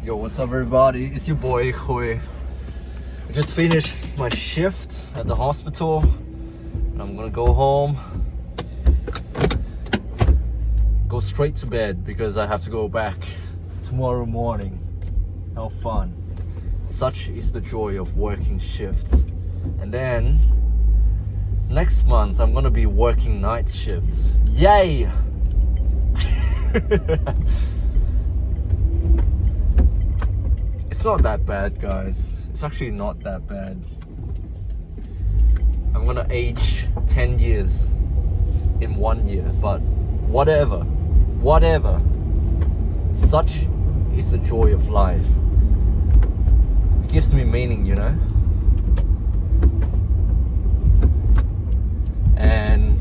Yo, what's up everybody? It's your boy Hui. I just finished my shift at the hospital and I'm gonna go home, go straight to bed because I have to go back tomorrow morning. How fun. Such is the joy of working shifts. And then next month I'm gonna be working night shifts. Yay! It's not that bad, guys. It's actually not that bad. I'm gonna age 10 years in 1 year, but whatever. Such is the joy of life. It gives me meaning, you know? And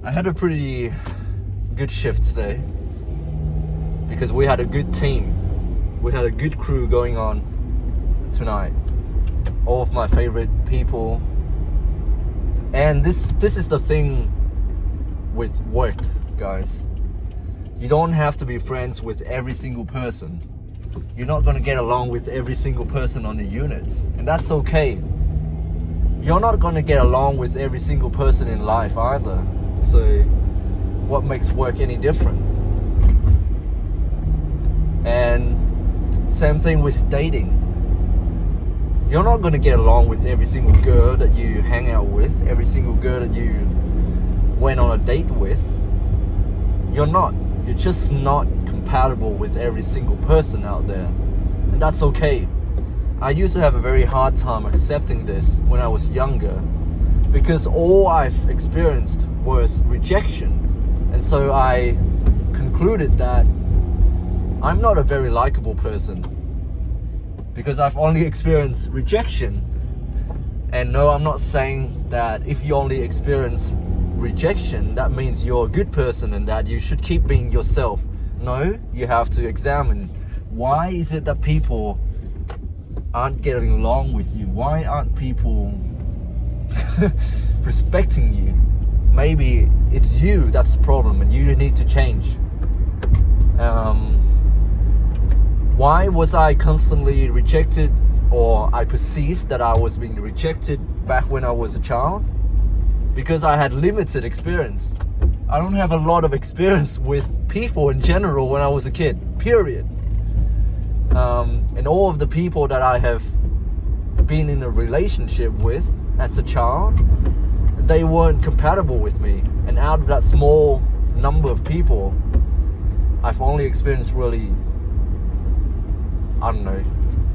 I had a pretty good shift today because we had a good team. We had a good crew going on tonight. All of my favorite people. And this is the thing with work, guys. You don't have to be friends with every single person. You're not gonna get along with every single person on the unit, and that's okay. You're not gonna get along with every single person in life either. So what makes work any different? And same thing with dating. You're not gonna get along with every single girl that you hang out with, every single girl that you went on a date with. You're not. You're just not compatible with every single person out there. And that's okay. I used to have a very hard time accepting this when I was younger because all I've experienced was rejection. And so I concluded that I'm not a very likable person because I've only experienced rejection. And no, I'm not saying that if you only experience rejection, that means you're a good person and that you should keep being yourself. No, you have to examine why is it that people aren't getting along with you? Why aren't people respecting you? Maybe it's you that's the problem and you need to change. Why was I constantly rejected, or I perceived that I was being rejected back when I was a child? Because I had limited experience. I don't have a lot of experience with people in general when I was a kid, period. And all of the people that I have been in a relationship with as a child, they weren't compatible with me. And out of that small number of people, I've only experienced really, I don't know,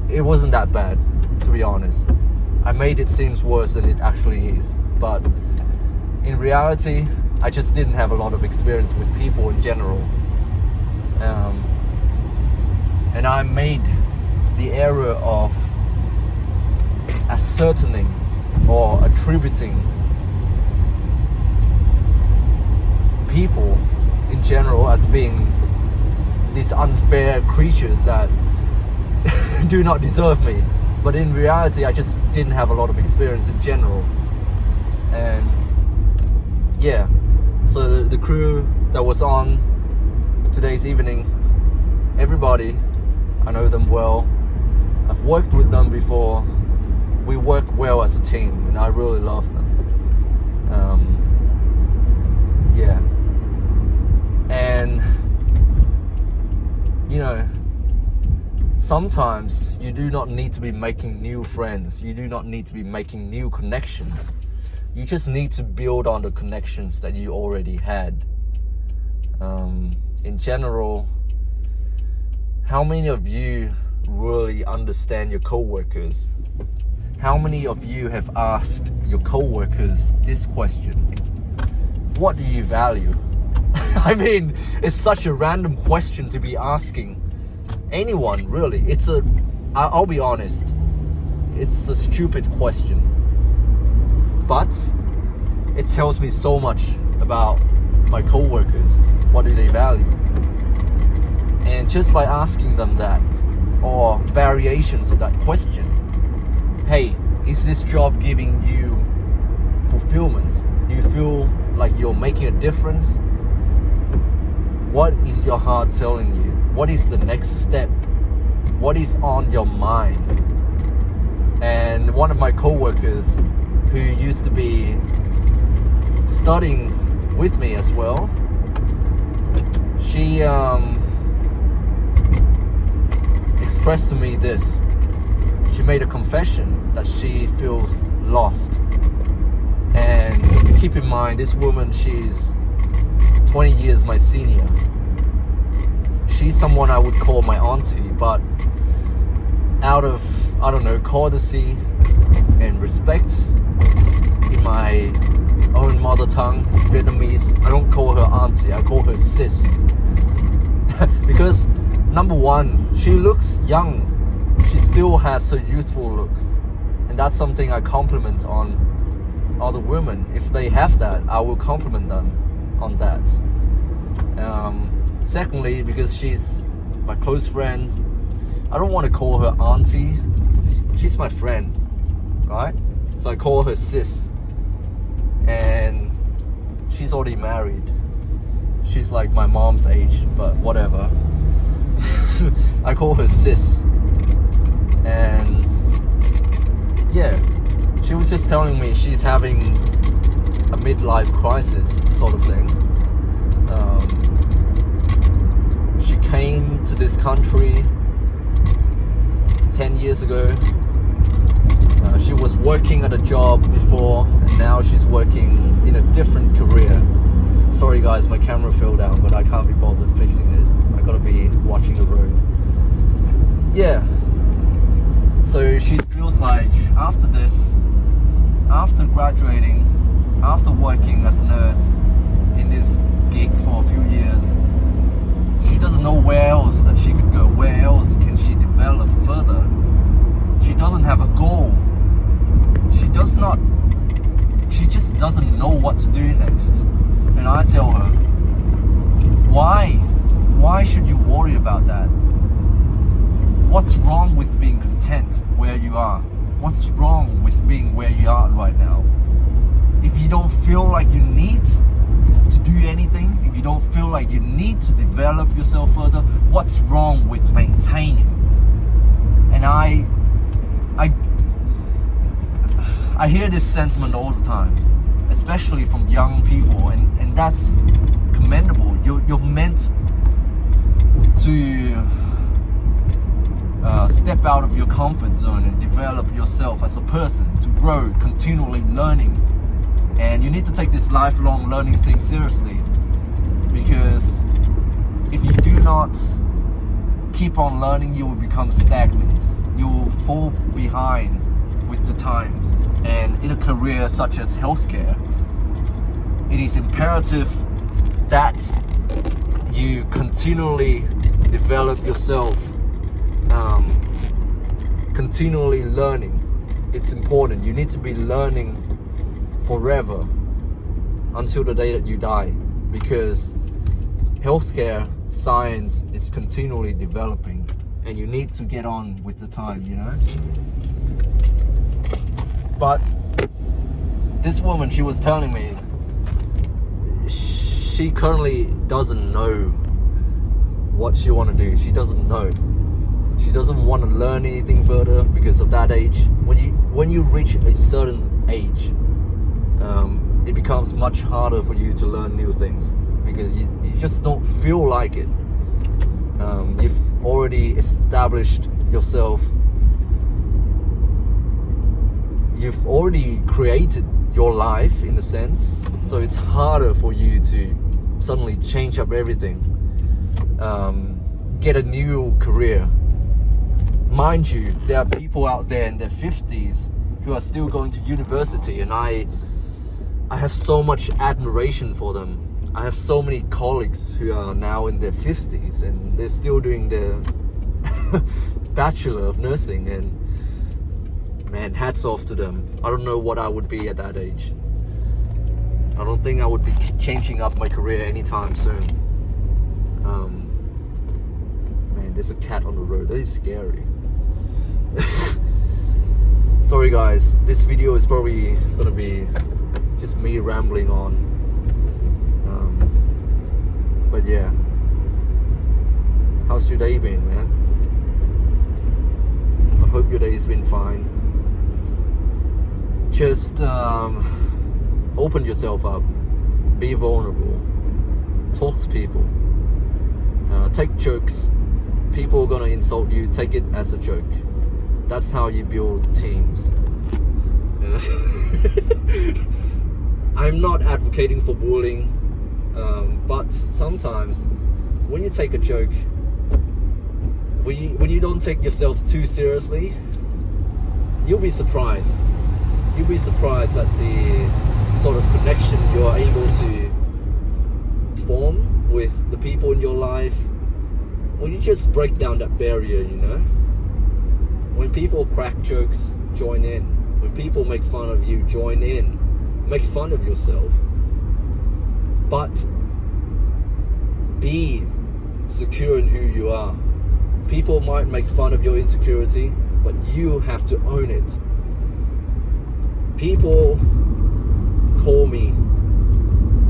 it wasn't that bad, to be honest. I made it seem worse than it actually is. But in reality, I just didn't have a lot of experience with people in general. And I made the error of ascertaining or attributing people in general as being these unfair creatures that do not deserve me. But in reality, I just didn't have a lot of experience in general. And yeah, so the crew that was on today's evening, everybody, I know them well. I've worked with them before. We work well as a team and I really love them. Yeah. And you know, sometimes you do not need to be making new friends. You do not need to be making new connections. You just need to build on the connections that you already had. In general, how many of you really understand your co-workers? How many of you have asked your co-workers this question? What do you value? I mean, it's such a random question to be asking anyone, really. I'll be honest, it's a stupid question. But it tells me so much about my co-workers. What do they value? And just by asking them that, or variations of that question, hey, is this job giving you fulfillment? Do you feel like you're making a difference? What is your heart telling you? What is the next step? What is on your mind? And one of my co-workers who used to be studying with me as well, she expressed to me this. She made a confession that she feels lost. And keep in mind, this woman, she's 20 years my senior. She's someone I would call my auntie, but out of, I don't know, courtesy and respect in my own mother tongue, Vietnamese, I don't call her auntie, I call her sis. Because number one, she looks young. She still has her youthful looks. And that's something I compliment on other women. If they have that, I will compliment them on that. Secondly, because she's my close friend, I don't want to call her auntie. She's my friend, right? So I call her sis. And she's already married. She's like my mom's age, but whatever. I call her sis. And yeah, she was just telling me she's having a midlife crisis sort of thing. She came to this country 10 years ago. She was working at a job before, and now she's working in a different career. Sorry guys, my camera fell down, but I can't be bothered fixing it. I gotta be watching the road. Yeah. So she feels like after this, after graduating, after working as a nurse in this gig for a few years, she doesn't know where else that she could go. Where else can she develop further? She doesn't have a goal. She just doesn't know what to do next. And I tell her, why should you worry about that? What's wrong with being content where you are? What's wrong with being where you are right now? If you don't feel like you need to do anything, if you don't feel like you need to develop yourself further, what's wrong with maintaining? And I hear this sentiment all the time, especially from young people, and that's commendable. You're meant to step out of your comfort zone and develop yourself as a person, to grow, continually learning. And you need to take this lifelong learning thing seriously, because if you do not keep on learning, you will become stagnant. You will fall behind with the times. And in a career such as healthcare, it is imperative that you continually develop yourself, continually learning. It's important. You need to be learning forever until the day that you die, because healthcare science is continually developing, and you need to get on with the time, you know. But this woman, she was telling me she currently doesn't know what she want to do. She doesn't know. She doesn't want to learn anything further because of that age. When you reach a certain age, it becomes much harder for you to learn new things, because you just don't feel like it. You've already established yourself. You've already created your life in a sense, so it's harder for you to suddenly change up everything, get a new career. Mind you, there are people out there in their 50s who are still going to university, and I have so much admiration for them. I have so many colleagues who are now in their 50s and they're still doing their Bachelor of Nursing, and man, hats off to them. I don't know what I would be at that age. I don't think I would be changing up my career anytime soon. Man, there's a cat on the road. That is scary. Sorry guys, this video is probably gonna be just me rambling on. But yeah, How's your day been, man? I hope your day's been fine. Just open yourself up. Be vulnerable. Talk to people. Take jokes. People are gonna insult you. Take it as a joke. That's how you build teams. I'm not advocating for bullying, but sometimes when you take a joke, when you don't take yourself too seriously, you'll be surprised. You'll be surprised at the sort of connection you're able to form with the people in your life. When you just break down that barrier, you know? When people crack jokes, join in. When people make fun of you, join in. Make fun of yourself. But be secure in who you are. People might make fun of your insecurity, but you have to own it. People call me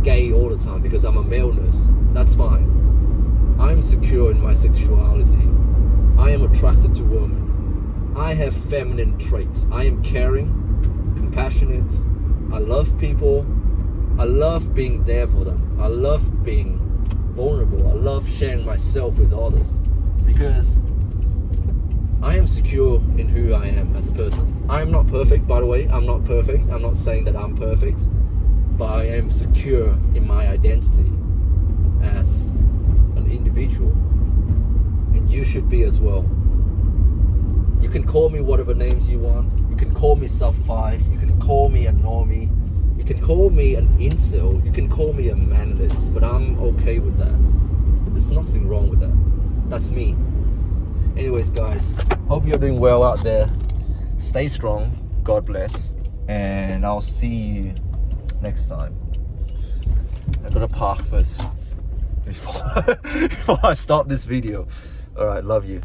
gay all the time because I'm a male nurse. That's fine. I'm secure in my sexuality. I am attracted to women. I have feminine traits. I am caring, compassionate. I love people. I love being there for them. I love being vulnerable. I love sharing myself with others because I am secure in who I am as a person. I am not perfect, by the way. I'm not perfect. I'm not saying that I'm perfect, but I am secure in my identity as an individual, and you should be as well. You can call me whatever names you want. You can call me sub 5. You can call me a normie. You can call me an incel. You can call me a manlet, but I'm okay with that. There's nothing wrong with that. That's me. Anyways, guys, hope you're doing well out there. Stay strong. God bless. And I'll see you next time. I gotta park first before I stop this video. Alright, love you.